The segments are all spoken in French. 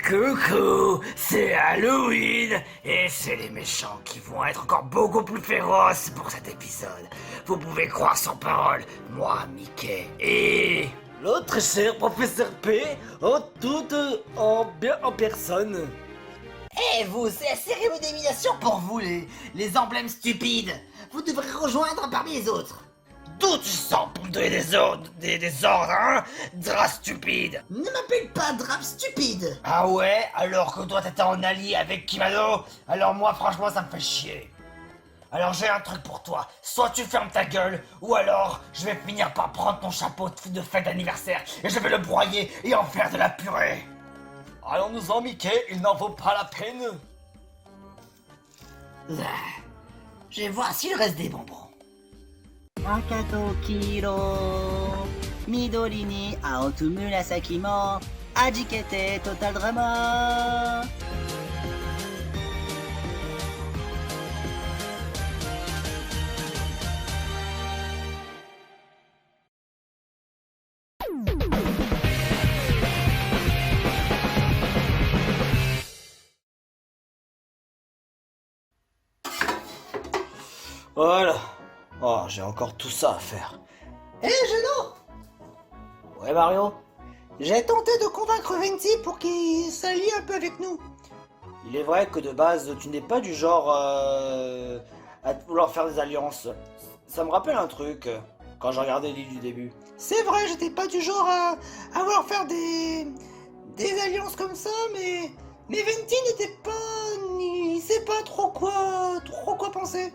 Coucou, c'est Halloween et c'est les méchants qui vont être encore beaucoup plus féroces pour cet épisode. Vous pouvez croire sans parole, moi, Mickey et L'autre cher professeur P, bien en personne. Eh vous, c'est la cérémonie d'élimination pour vous, les emblèmes stupides. Vous devrez rejoindre parmi les autres. d'où tu sors pour me donner des ordres, des ordres, hein, drap stupide. Ne m'appelle pas Drap stupide. Ah ouais, alors que toi t'étais en allié avec Kimano, alors moi franchement ça me fait chier. Alors j'ai un truc pour toi, soit tu fermes ta gueule, ou alors je vais finir par prendre ton chapeau de fête d'anniversaire et je vais le broyer et en faire de la purée. Allons-nous-en Mickey, il n'en vaut pas la peine. Je vais voir si le reste des bonbons. 赤と黄色緑に青と紫も味気てトータルドラマVoilà. Oh, j'ai encore tout ça à faire. Hé, Geno! Ouais Mario? J'ai tenté de convaincre Venti pour qu'il s'allie un peu avec nous. Il est vrai que de base, tu n'es pas du genre à vouloir faire des alliances. Ça me rappelle un truc, quand j'ai regardé l'île du début. C'est vrai, j'étais pas du genre à vouloir faire des alliances comme ça, mais Venti n'était pas, il sait pas trop quoi penser.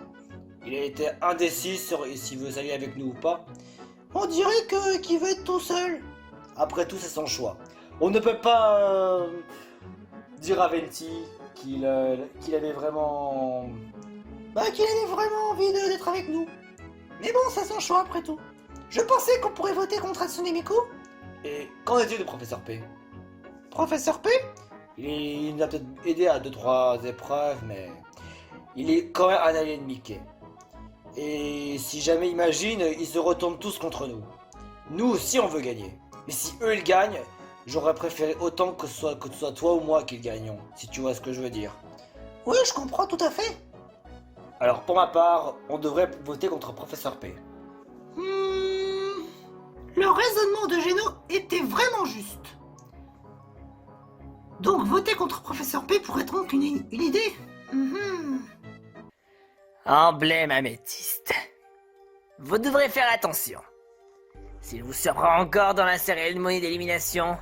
Il a été indécis sur s'il veut s'allier avec nous ou pas. On dirait qu'il veut être tout seul. Après tout, c'est son choix. On ne peut pas dire à Venti qu'il avait vraiment... Qu'il avait vraiment envie d'être avec nous. Mais bon, c'est son choix après tout. Je pensais qu'on pourrait voter contre Hatsune Miku. Et qu'en est-il de Professeur P? Professeur P? Il nous a peut-être aidé à 2-3 épreuves, mais il est quand même un allié de Mickey. Et si jamais imagine, ils se retournent tous contre nous. Nous aussi on veut gagner. Mais si eux ils gagnent, j'aurais préféré autant que ce soit toi ou moi qui gagnons, si tu vois ce que je veux dire. Oui, je comprends tout à fait. Alors pour ma part, on devrait voter contre Professeur P. Le raisonnement de Geno était vraiment juste. Donc voter contre Professeur P pourrait être donc une idée. Emblème améthyste. Vous devrez faire attention. S'il vous surprend encore dans la cérémonie d'élimination,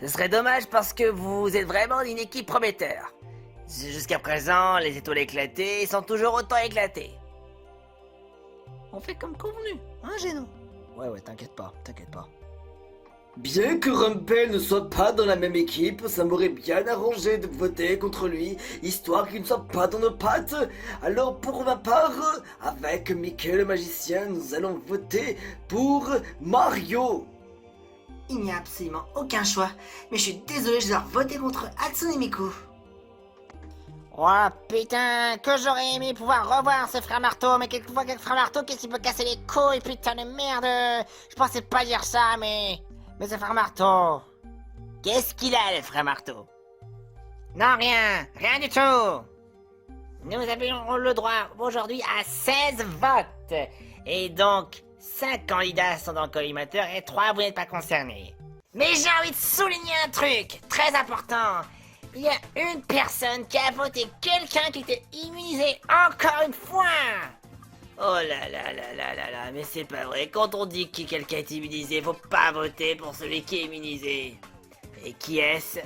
ce serait dommage parce que vous êtes vraiment une équipe prometteur. Jusqu'à présent, les étoiles éclatées sont toujours autant éclatées. On fait comme convenu, hein Geno? Ouais, t'inquiète pas. Bien que Rumpel ne soit pas dans la même équipe, ça m'aurait bien arrangé de voter contre lui, histoire qu'il ne soit pas dans nos pattes. Alors pour ma part, avec Mickey le magicien, nous allons voter pour Mario. Il n'y a absolument aucun choix, mais je suis désolé, je dois voter contre Hatsune Miku. Oh putain, que j'aurais aimé pouvoir revoir ce frère marteau, mais quelquefois quel frère marteau, qu'est-ce qu'il peut casser les couilles, putain de merde. Je pensais pas dire ça, mais ce frère marteau. Qu'est-ce qu'il a, le frère marteau? Non, rien du tout. Nous avions le droit aujourd'hui à 16 votes. Et donc, 5 candidats sont dans le collimateur et 3 vous n'êtes pas concernés. Mais j'ai envie de souligner un truc très important. Il y a une personne qui a voté quelqu'un qui était immunisé encore une fois. Oh là là là là là là, mais c'est pas vrai, quand on dit que quelqu'un est immunisé, faut pas voter pour celui qui est immunisé. Et qui est-ce?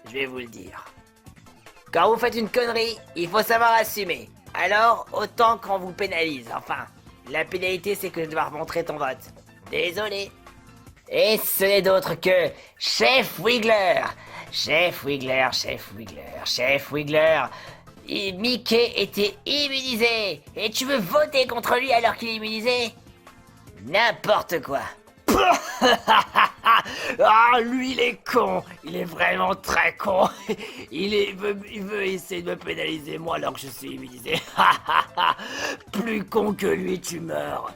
Je vais vous le dire. Quand vous faites une connerie, il faut savoir assumer. Alors, autant qu'on vous pénalise, enfin. La pénalité, c'est que je dois remontrer ton vote. Désolé. Et ce n'est d'autre que Chef Wiggler. Chef Wiggler. Et Mickey était immunisé. Et tu veux voter contre lui alors qu'il est immunisé? N'importe quoi. Ah, lui il est con. Il est vraiment très con. Il veut essayer de me pénaliser moi alors que je suis immunisé. Plus con que lui, tu meurs.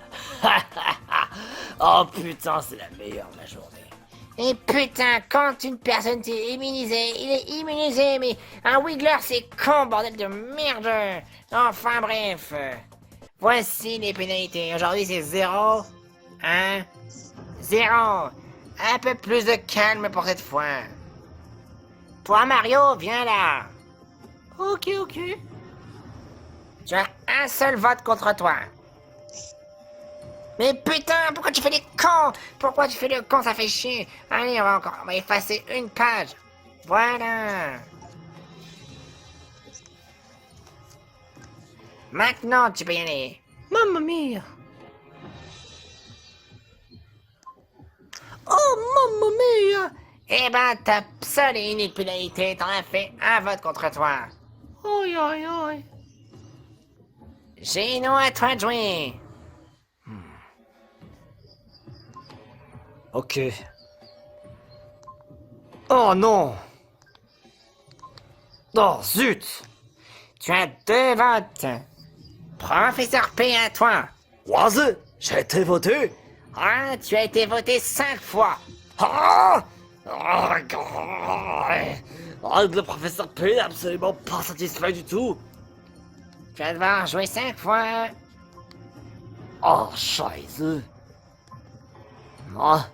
Oh putain, c'est la meilleure de la journée. Et putain, quand une personne est immunisée, il est immunisé, mais un Wiggler c'est con, bordel de merde. Enfin bref. Voici les pénalités. Aujourd'hui c'est 0, 1, 0. Un peu plus de calme pour cette fois. Toi Mario, viens là. Ok. Tu as un seul vote contre toi. Mais putain, pourquoi tu fais les cons? Pourquoi tu fais le con? Ça fait chier. Allez, on va effacer une page. Voilà. Maintenant, tu peux y aller. Mamma mia. Oh, mamma mia. Eh ben, ta seule et unique pénalité, t'en as fait un vote contre toi. Oi. Gino, à toi de jouer. Ok. Oh non. Oh zut. Tu as 2 votes. Professeur P à toi. Oise, j'ai été voté. Ah, tu as été voté 5 fois. Ah le professeur P est absolument pas satisfait du tout. Tu vas devoir jouer 5 fois. Oh, scheiße. Ah.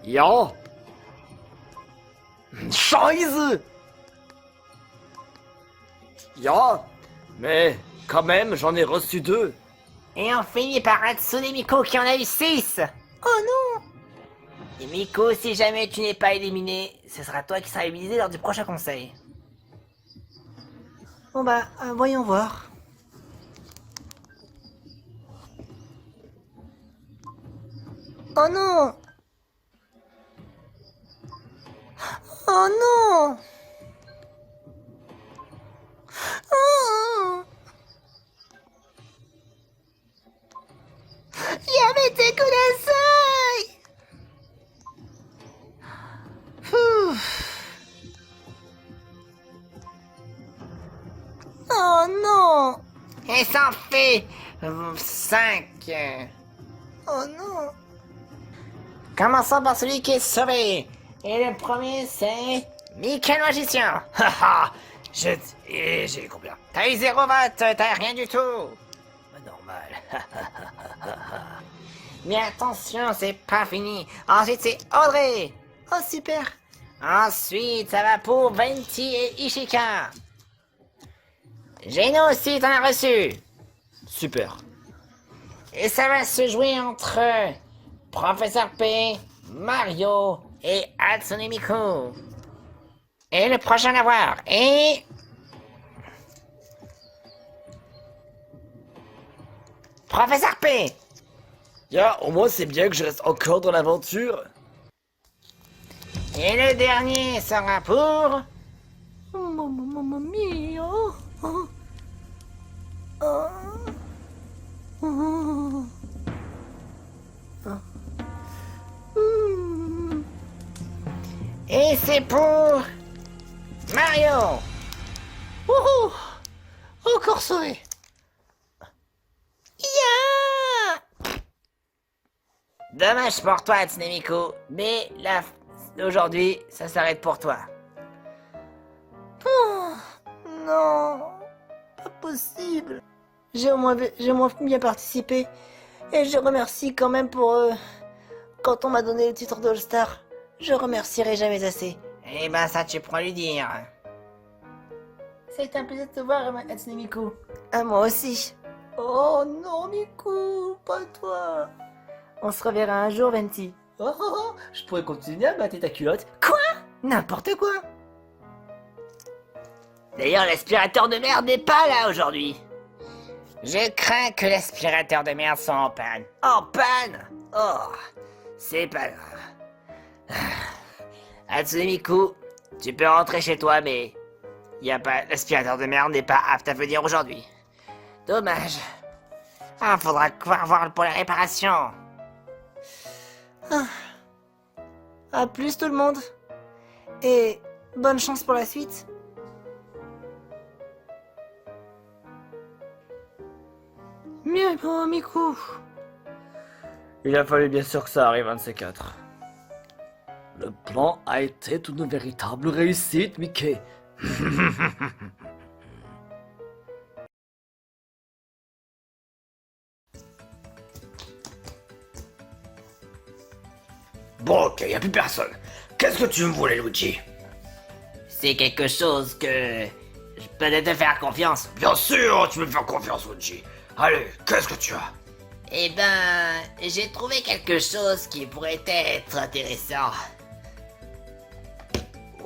Ja. Scheiße. Ja, mais quand même, j'en ai reçu 2. Et on finit par Hatsune Miku qui en a eu 6. Oh non. Et Miku, si jamais tu n'es pas éliminé, ce sera toi qui seras éliminé lors du prochain conseil. Bon bah, voyons voir. Oh non. Oh non. Oh. Yamete kudasai. Oh non. Et ça en fait 5. Oh non. Commençons par celui qui est sauvé. Et le premier, c'est Mickey le magicien. Haha. J'ai combien? T'as eu 0 vote, t'as rien du tout. Normal. Mais attention, c'est pas fini. Ensuite, c'est Audrey. Oh super. Ensuite, ça va pour Venti et Ishika. Geno aussi, t'en as reçu. Super. Et ça va se jouer entre Professeur P, Mario et Hatsune Miku. Et le prochain à voir est... Professeur P. Ya, au moins c'est bien que je reste encore dans l'aventure. Et le dernier sera pour... Mamma mia. Oh. Oh. Oh. Et c'est pour... Mario. Wouhou. Encore sauvé. Yeah. Dommage pour toi, Hatsune Miku, mais aujourd'hui, ça s'arrête pour toi. Oh, non, pas possible. J'ai au moins bien participé. Et je remercie quand même pour... quand on m'a donné le titre d'All-Star. Je remercierai jamais assez. Eh ben ça, tu pourras lui dire. Ça a été un plaisir de te voir, Hatsune Miku. À moi aussi. Oh non, Miku, pas toi. On se reverra un jour, Venti. Je pourrais continuer à battre ta culotte. Quoi? N'importe quoi. D'ailleurs, l'aspirateur de merde n'est pas là aujourd'hui. Je crains que l'aspirateur de merde soit en panne. En panne? Oh, c'est pas grave. Hatsune Miku, tu peux rentrer chez toi, mais l'aspirateur de merde n'est pas apte à venir aujourd'hui. Dommage. Ah, faudra voir pour la réparation. À plus tout le monde. Et bonne chance pour la suite. Mieux pour Miku. Il a fallu bien sûr que ça arrive, un de ces 4. Le plan a été une véritable réussite, Mickey. Bon, ok, y a plus personne. Qu'est-ce que tu me voulais, Luigi? C'est quelque chose que je peux te faire confiance. Bien sûr, tu peux me faire confiance, Luigi. Allez, qu'est-ce que tu as? Eh ben, j'ai trouvé quelque chose qui pourrait être intéressant.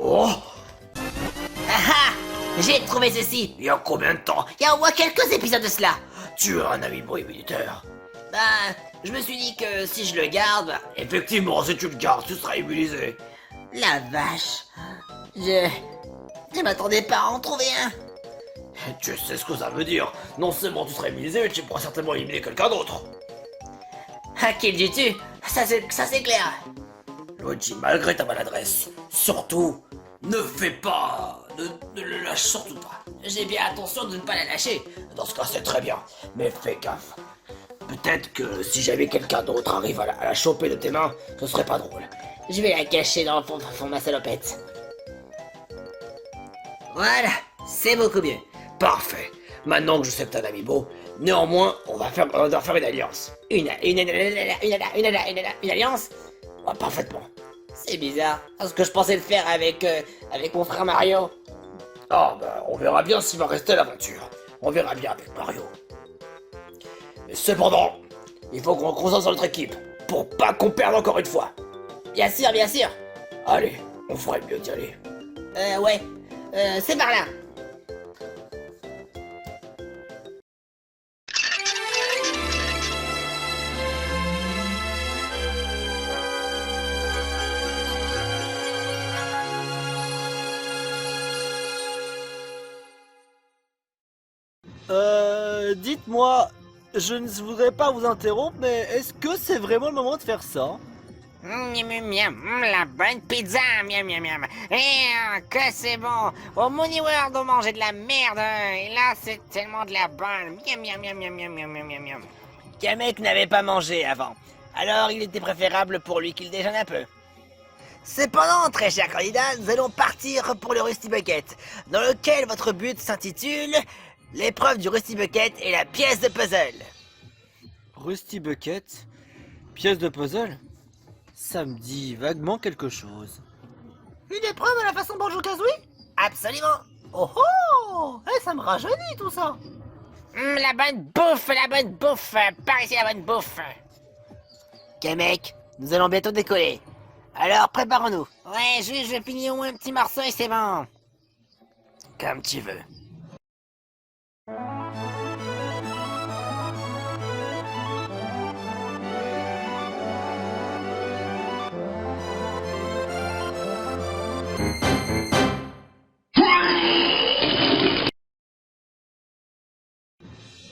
Oh, Ah ah! J'ai trouvé ceci. il y a combien de temps? Il y a au moins quelques épisodes de cela. Tu as un amiibo immunitaire. Ben, je me suis dit que si je le garde, Effectivement, si tu le gardes, tu seras immunisé. la vache. Je m'attendais pas à en trouver un. Tu sais ce que ça veut dire. Non seulement tu seras immunisé, mais tu pourras certainement éliminer quelqu'un d'autre. À qui le dis-tu? Ça c'est clair. Luigi, malgré ta maladresse, surtout, ne fais pas... Ne le lâche surtout pas. J'ai bien attention de ne pas la lâcher. Dans ce cas, c'est très bien, mais fais gaffe. Peut-être que si jamais quelqu'un d'autre arrive à la choper de tes mains, ce serait pas drôle. Je vais la cacher dans le fond de ma salopette. Voilà, c'est beaucoup mieux. Parfait. Maintenant que je sais que t'as un amiibo, néanmoins, on doit faire une alliance. Une alliance? Ouais, parfaitement. C'est bizarre, parce que je pensais le faire avec mon frère Mario. Ah, ben, on verra bien s'il va rester à l'aventure. On verra bien avec Mario. Mais cependant, il faut qu'on concentre sur notre équipe, pour pas qu'on perde encore une fois. Bien sûr, bien sûr. Allez, on ferait mieux d'y aller. Ouais. C'est par là. Dites-moi, je ne voudrais pas vous interrompre, mais est-ce que c'est vraiment le moment de faire ça? Miam, miam, miam, la bonne pizza, miam, miam, miam. Que c'est bon. Au Mooney World, on mangeait de la merde. Et là, c'est tellement de la bonne. Miam, miam, miam, miam, miam, miam, miam, miam, miam. Kamek n'avait pas mangé avant, alors il était préférable pour lui qu'il déjeune un peu. Cependant, très cher candidat, nous allons partir pour le Rusty Bucket, dans lequel votre but s'intitule l'épreuve du Rusty Bucket et la pièce de puzzle. Rusty Bucket? Pièce de puzzle? Ça me dit vaguement quelque chose. Une épreuve à la façon Banjo-Kazooie? Absolument. Oh oh! Ça me rajeunit tout ça! La bonne bouffe, la bonne bouffe. Par ici, la bonne bouffe. Kamek, nous allons bientôt décoller. Alors préparons-nous. Ouais, je vais finir au moins un petit morceau et c'est bon. Comme tu veux.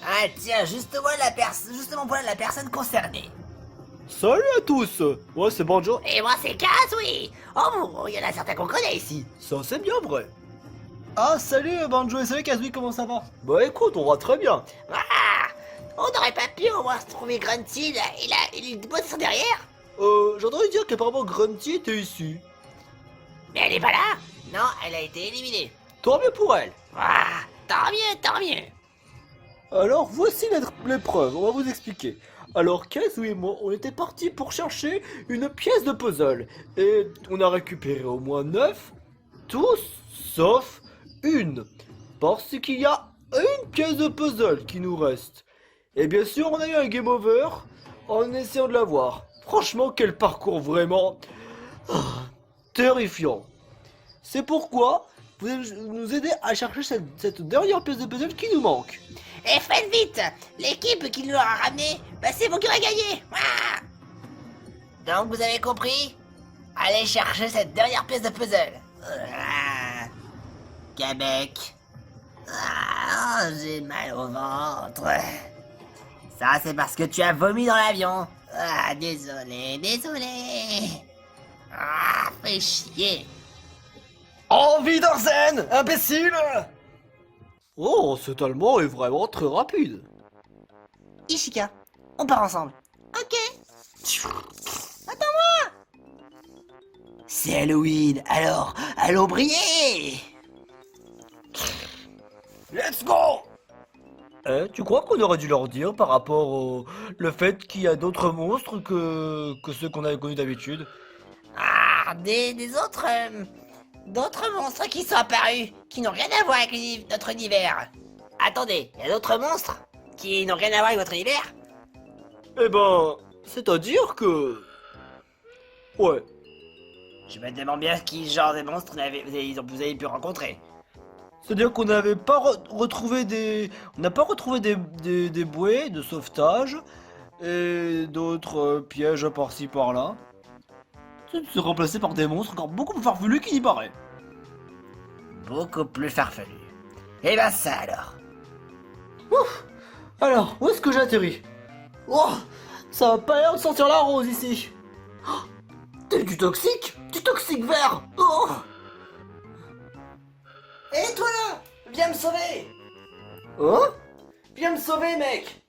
Ah tiens, justement voilà la personne concernée. Salut à tous! Ouais, c'est Banjo. Et moi c'est Kaz, oui. Oh bon, il y en a certains qu'on connaît ici. Ça, c'est bien vrai. Ah, salut Banjo et salut Kazooie, comment ça va? Bah écoute, on va très bien. Ah, on n'aurait pas pu au moins se trouver Grunty, là, il est bossé sur derrière. J'ai entendu dire qu'apparemment Grunty était ici. Mais elle est pas là. Non, elle a été éliminée. Tant mieux pour elle. Ah, tant mieux, tant mieux. Alors voici l'épreuve, on va vous expliquer. Alors Kazooie et moi, on était partis pour chercher une pièce de puzzle. Et on a récupéré au moins 9, tous sauf une. Parce qu'il y a une pièce de puzzle qui nous reste. Et bien sûr, on a eu un game over en essayant de la voir. Franchement, quel parcours vraiment terrifiant. C'est pourquoi vous allez nous aider à chercher cette dernière pièce de puzzle qui nous manque. Et faites vite. L'équipe qui nous l'aura ramené, bah c'est vous qui aurez gagné. Ah. Donc vous avez compris? Allez chercher cette dernière pièce de puzzle. Ah. Kamek. Ah, j'ai mal au ventre. Ça c'est parce que tu as vomi dans l'avion. Ah, désolé. Ah, fais chier. Envie d'Arzen, imbécile! Oh, cet allemand est vraiment très rapide. Ishika, on part ensemble. Ok. C'est Halloween, alors allons briller! Let's go! Tu crois qu'on aurait dû leur dire par rapport au le fait qu'il y a d'autres monstres que ceux qu'on avait connus d'habitude? Ah, d'autres monstres qui sont apparus, qui n'ont rien à voir avec notre univers. Attendez, il y a d'autres monstres qui n'ont rien à voir avec votre univers? Eh ben, c'est-à-dire que... Ouais. Je me demande bien qui genre de monstres vous avez pu rencontrer. C'est-à-dire qu'on n'avait pas retrouvé des... On n'a pas retrouvé des bouées de sauvetage et d'autres pièges par-ci par-là. C'est remplacé par des monstres encore beaucoup plus farfelus qu'il y paraît. Beaucoup plus farfelu. Eh ben ça alors. Alors, où est-ce que j'atterris? Oh, ça va pas l'air de sentir la rose ici. Oh, t'es du toxique? Du toxique vert. Oh. Et toi là! Viens me sauver! Oh? Viens me sauver, mec!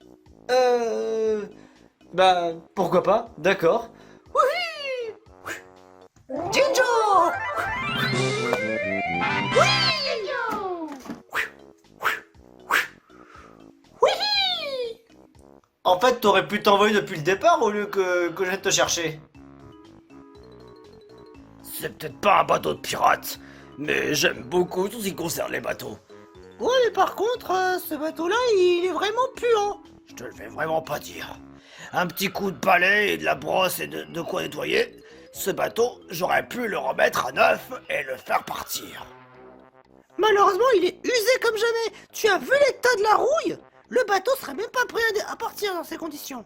Bah, pourquoi pas, d'accord. Jinjo! En fait, t'aurais pu t'envoyer depuis le départ au lieu que je vienne te chercher. C'est peut-être pas un bateau de pirate, mais j'aime beaucoup tout ce qui concerne les bateaux. Ouais, mais par contre, ce bateau-là, il est vraiment puant. Je te le fais vraiment pas dire. Un petit coup de balai et de la brosse et de quoi nettoyer, ce bateau, j'aurais pu le remettre à neuf et le faire partir. Malheureusement, il est usé comme jamais. Tu as vu l'état de la rouille? Le bateau serait même pas prêt à partir dans ces conditions.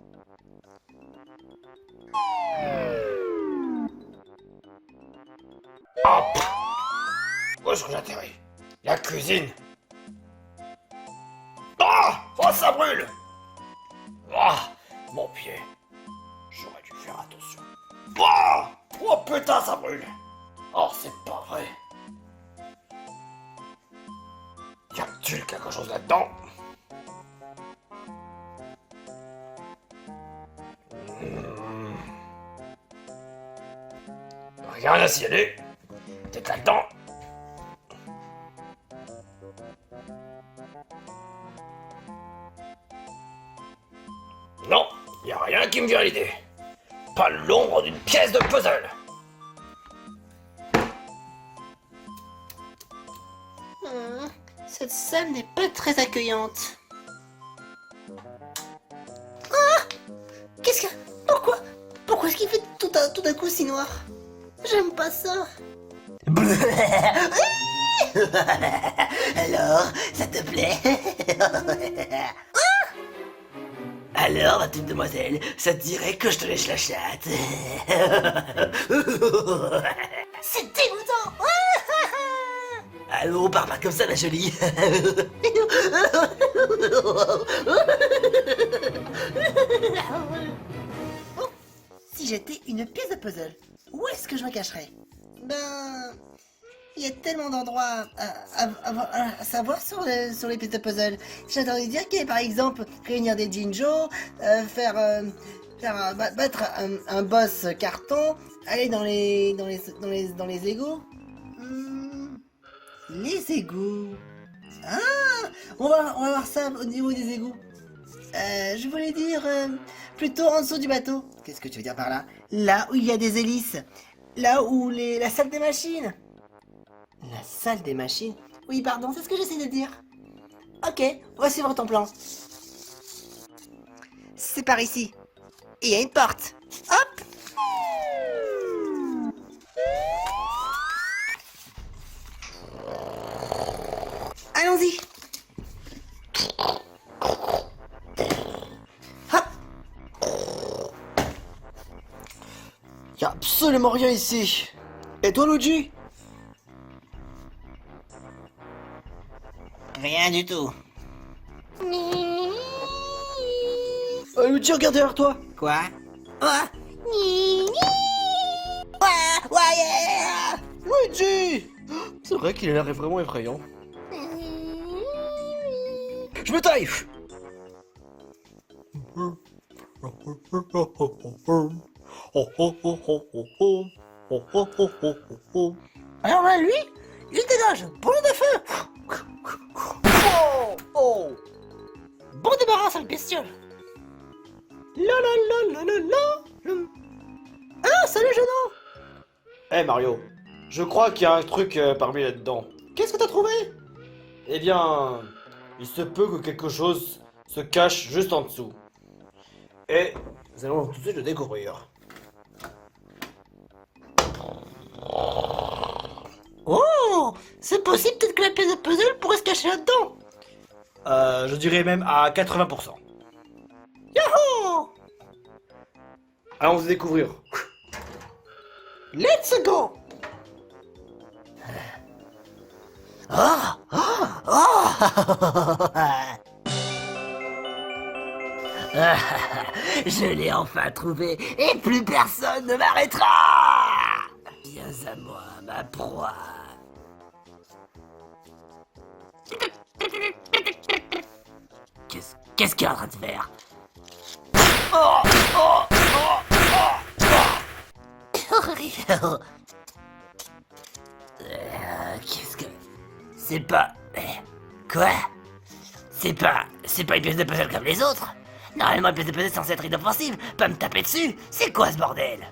Ah, pff. Où est-ce que j'atterris? La cuisine. Ah! Oh, ça brûle! Ah! Mon pied. J'aurais dû faire attention. Ah! Oh putain, ça brûle! Oh, c'est pas vrai. Y a-t-il quelque chose là-dedans? Hmm. Rien à signaler. Peut-être là-dedans. Non, y a rien qui me vient à l'idée. Pas l'ombre d'une pièce de puzzle. Cette salle n'est pas très accueillante. Qu'est-ce que... Pourquoi est-ce qu'il fait tout d'un coup si noir? J'aime pas ça. Alors, ça te plaît? Alors, ma petite demoiselle, ça te dirait que je te lèche la chatte? C'est dégoûtant. Allons, parle pas comme ça, ma jolie. Si j'étais une pièce de puzzle, où est-ce que je me cacherais? Ben... Il y a tellement d'endroits à savoir sur les pièces de puzzle. J'attendais dire qu'il y avait par exemple réunir des Jinjo, battre un boss carton, aller dans les égouts. Les égouts. Ah, on va voir ça au niveau des égouts. Je voulais dire plutôt en dessous du bateau. Qu'est-ce que tu veux dire par là? Là où il y a des hélices. Là où la salle des machines. La salle des machines? Oui, pardon, c'est ce que j'essaie de dire. Ok, on va suivre ton plan. C'est par ici. Et il y a une porte. Hop! Allons-y. Hop! Y a absolument rien ici. Et toi, Luigi? Rien du tout. Luigi, regarde derrière toi. Quoi? Luigi! C'est vrai qu'il a l'air vraiment effrayant. Je me taille! Oh oh oh oh oh oh. Alors là, lui, il dégage. Boule de feu. Oh oh. Bon débarras, sale bestiole. La la la la la la. Ah, salut, Jeannot. Eh Mario, je crois qu'il y a un truc parmi là-dedans. Qu'est-ce que t'as trouvé? Eh bien, il se peut que quelque chose se cache juste en dessous. Et nous allons tout de suite le découvrir. Oh, c'est possible peut-être que la pièce de puzzle pourrait se cacher là-dedans. Je dirais même à 80%. Yahoo! Allons le découvrir. Let's go! Oh! Oh! Oh! Je l'ai enfin trouvé et plus personne ne m'arrêtera! Viens à moi, ma proie. Qu'est-ce qu'il est en train de faire? Oh! Oh! Oh! Oh! Qu'est-ce que... C'est pas... Quoi? C'est pas une pièce de puzzle comme les autres. Normalement, une pièce de puzzle est censée être inoffensive, pas me taper dessus. C'est quoi ce bordel?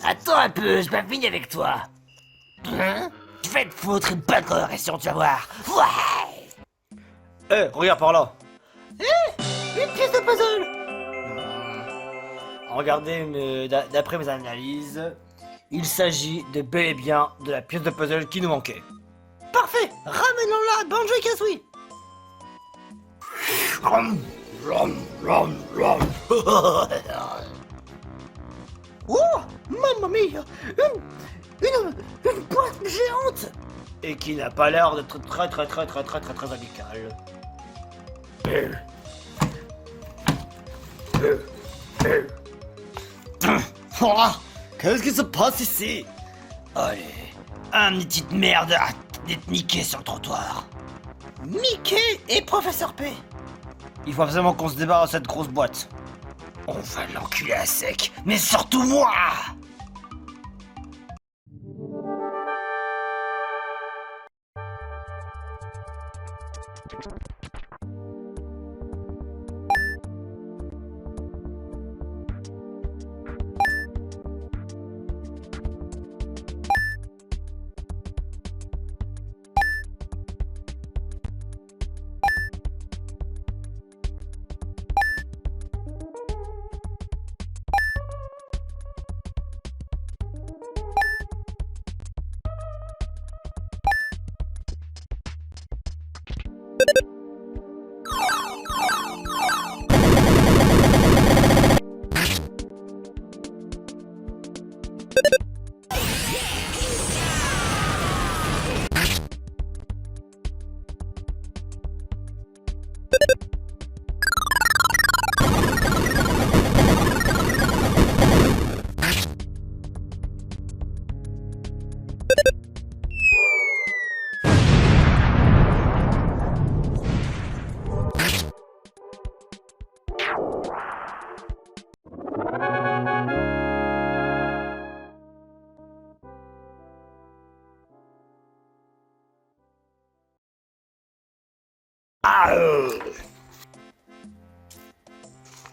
Attends un peu, j'ai pas fini avec toi. Hein? Je vais te foutre une bonne coloration, tu vas voir. Ouais! Eh, regarde par là. Une pièce de puzzle! Regardez, d'après mes analyses, il s'agit de bel et bien de la pièce de puzzle qui nous manquait. Parfait! Ramenons-la à Banjo et Kazooie! Oh! Mamma mia! Une boîte géante! Et qui n'a pas l'air d'être très amicale. Oh, qu'est-ce qui se passe ici? Allez, un petite merde d'être Mickey sur le trottoir. Mickey et Professeur P. Il faut absolument qu'on se débarrasse de cette grosse boîte. On va l'enculer à sec, mais surtout moi!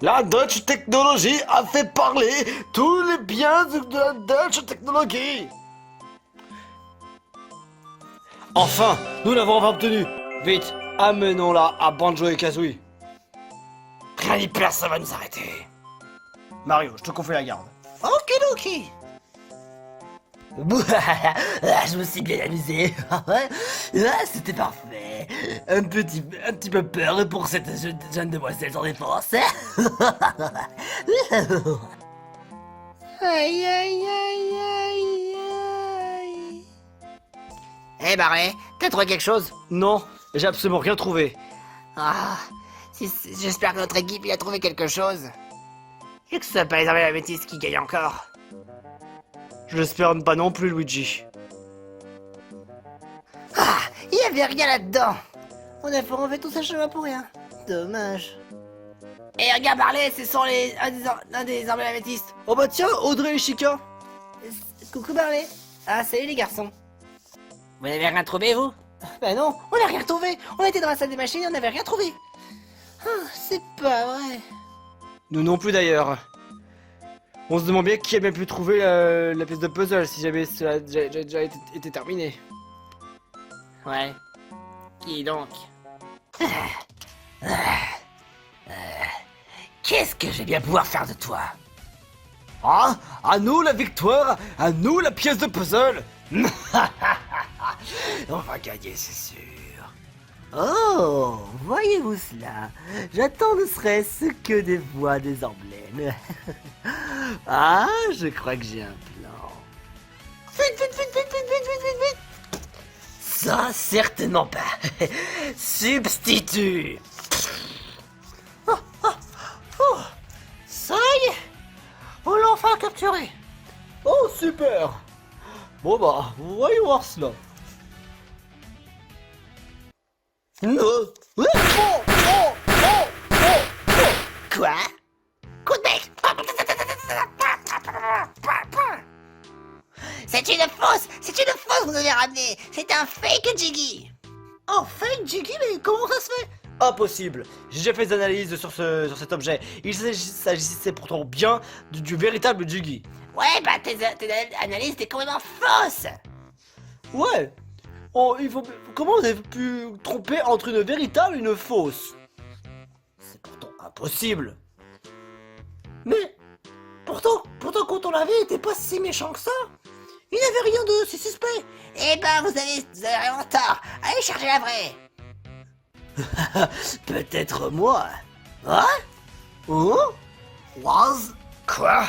La Dutch Technology a fait parler tous les biens de la Dutch Technology. Enfin, nous l'avons enfin obtenu. Vite, amenons-la à Banjo et Kazooie. Rien ni personne va nous arrêter. Mario, je te confie la garde. Okidoki. Je me suis bien amusé. C'était parfait. Un petit peu peur pour cette jeune demoiselle en défense. Aïe aïe aïe aïe aïe. Eh Barley, t'as trouvé quelque chose? Non, j'ai absolument rien trouvé. Ah, j'espère que notre équipe il a trouvé quelque chose. Et que ce soit pas les armées de la métisse qui gagnent encore. Je l'espère pas non plus, Luigi. Ah, il y avait rien là-dedans. On a fait tout ce chemin pour rien. Dommage. Et regarde Barley, ce sont un des armées de la métisse. Oh bah tiens, Audrey et Chica. Coucou Barley. Ah, salut les garçons. Vous n'avez rien trouvé, vous? Ben non, on n'a rien trouvé. On était dans la salle des machines et on n'avait rien trouvé. Ah, c'est pas vrai. Nous non plus d'ailleurs. On se demande bien qui a bien pu trouver la pièce de puzzle si jamais cela a déjà été terminé. Ouais. Qui donc? Qu'est-ce que je vais bien pouvoir faire de toi? Ah, à nous la victoire, à nous la pièce de puzzle. On va gagner, c'est sûr. Oh, voyez-vous cela? J'attends ne serait-ce que des voix des emblèmes. Ah, je crois que j'ai un plan. Vite, vite, vite, vite, vite, vite, vite, vite, vite. Ça, certainement pas. Substitut. Ça y est, on l'a enfin capturé. Oh super. Bon bah, voyons voir cela. Quoi? Coup de bec. C'est une fausse. C'est une fausse, vous nous avez ramené. C'est un fake Jiggy. Oh, fake Jiggy, mais comment ça se fait? Impossible. J'ai déjà fait des analyses sur cet objet. Il s'agissait pourtant bien du véritable Jiggy. Ouais, bah tes analyses étaient complètement fausses. Ouais. Oh, comment vous avez pu tromper entre une véritable et une fausse? C'est pourtant impossible. Mais pourtant quand on l'a vu, il était pas si méchant que ça. Il n'avait rien de si suspect. Eh ben, vous avez vraiment tort. Allez chercher la vraie. Peut-être moi. Hein? Oh? Was? Quoi?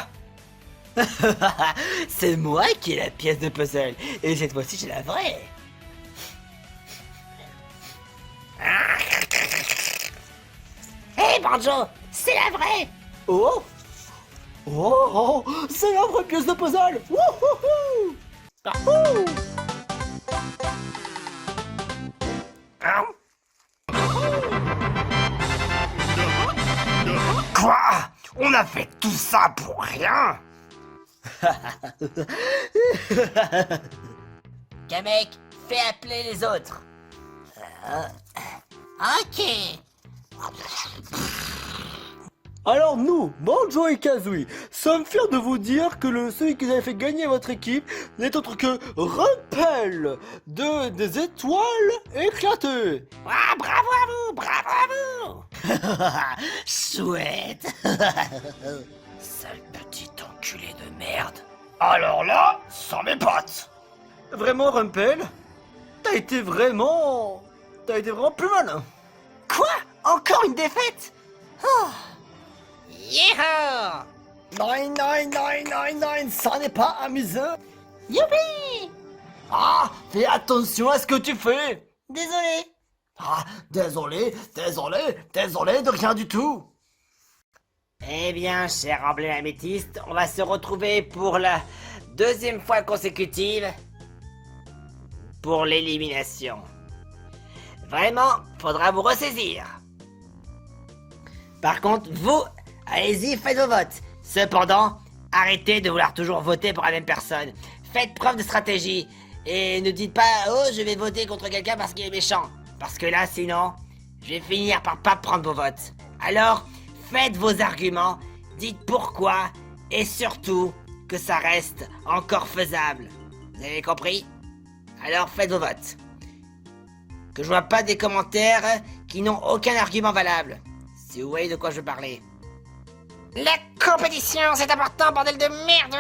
C'est moi qui ai la pièce de puzzle. Et cette fois-ci, j'ai la vraie. Hé, Banjo, c'est la vraie. Oh. Oh, c'est la vraie pièce de puzzle. Wouhouhou. Ahou. Quoi? On a fait tout ça pour rien? Kamek, fais appeler les autres. Ok. Alors nous, Banjo et Kazooie, sommes fiers de vous dire que celui qui a fait gagner votre équipe n'est autre que Rumpel des étoiles éclatées. Ah, bravo à vous, bravo à vous. Chouette. Sale petit enculé de merde. Alors là, sans mes potes. Vraiment Rumpel, t'as été vraiment plus malin. Quoi? Encore une défaite? Yeehaw! Non, ça n'est pas amusant. Youpi! Ah, fais attention à ce que tu fais. Désolé. Ah, désolé de rien du tout. Eh bien, cher emblème améthyste, on va se retrouver pour la deuxième fois consécutive pour l'élimination. Vraiment, faudra vous ressaisir. Par contre, vous, allez-y, faites vos votes. Cependant, arrêtez de vouloir toujours voter pour la même personne. Faites preuve de stratégie. Et ne dites pas, oh, je vais voter contre quelqu'un parce qu'il est méchant. Parce que là, sinon, je vais finir par pas prendre vos votes. Alors, faites vos arguments, dites pourquoi, et surtout, que ça reste encore faisable. Vous avez compris? Alors, faites vos votes. Que je vois pas des commentaires qui n'ont aucun argument valable. Si vous voyez de quoi je veux parler. La compétition, c'est important, bordel de merde!